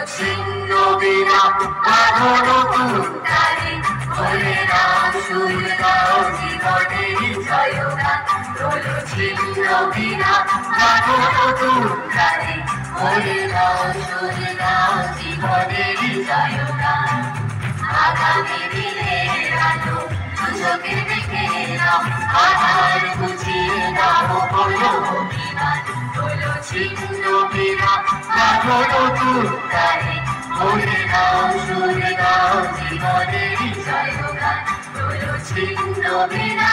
ছিন্ন বিনা বাঁধন তুলতারে হলে নাও সুর গাও জীবনের জয়গান হলো ছিন্ন বিনা বাঁধন তুলতারে হলে নাও সুর গাও জীবনের জয়গান আগামী দিনের আলো সুযোগের দিকে নাও আধার বুঝিয়ে দাও বলো অভিমান হলো ছিন্ন বিনা বাঁধন তুলতারে হলে নাও সুর গাও জীবনের জয়গান হলো ছিন্ন বিনা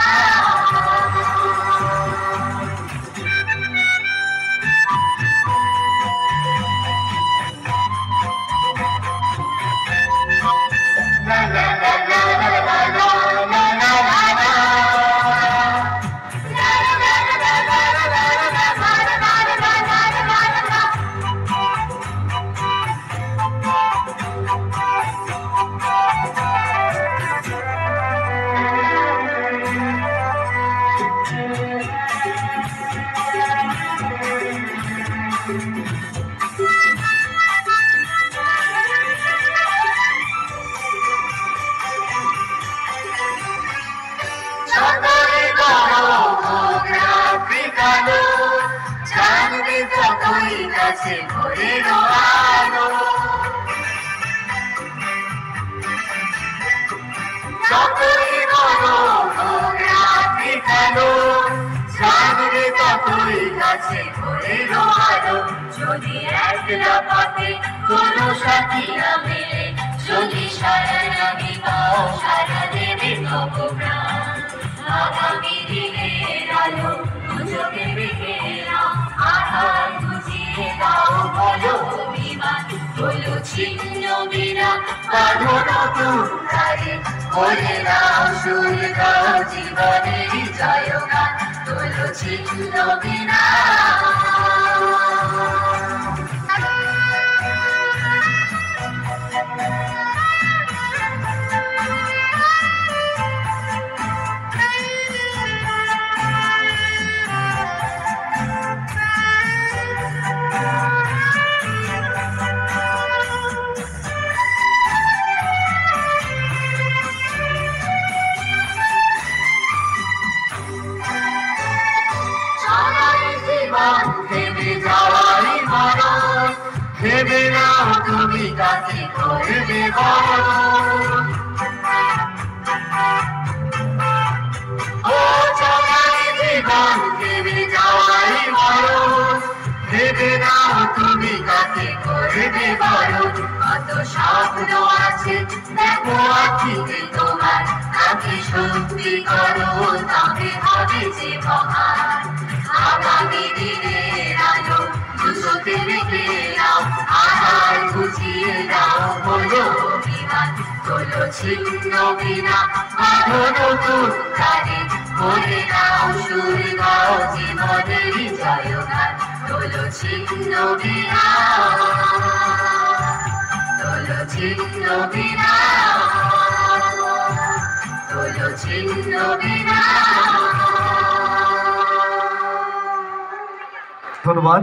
কাছে ভোরের আলো যতই বড় হোক রাত্রি কালো চাঁদরে ততই কাছে ভোরের আলো যদি একলা পথে কোনো সাথী না মেলে যদি সারা নামি পাও সারা দেবে তব প্রাণ আগামী দিনের আলো সুযোগের দিকে নাও আধার বুঝিয়ে দাও বলো অভিমান হলো ছিন্ন বিনা বাঁধন তুলতারে হলে নাও সুর গাও জীবনের জয়গান হলো ছিন্ন বিনা ভেবে নাও তুমি কাকে করবে ও চলাই জীবন ভেবে যাওয়াই বড় ভেবে নাও তুমি কাকে করবে বড় কত স্বপ্ন আছে দেখো আখিতে তোমার তাকে সত্যি করো তাকে হবে যে মহান আগামী দিনের আলো সুযোগের দিকে নাও আধার বুঝিয়ে দাও বলো অভিমান হলো ছিন্ন বিনা বাঁধন তুলতারে হলে নাও সুর গাও জীবনের জয়গান হলো ছিন্ন বিনা হলো ছিন্ন বিনা হলো ছিন্ন বিনা। ধন্যবাদ।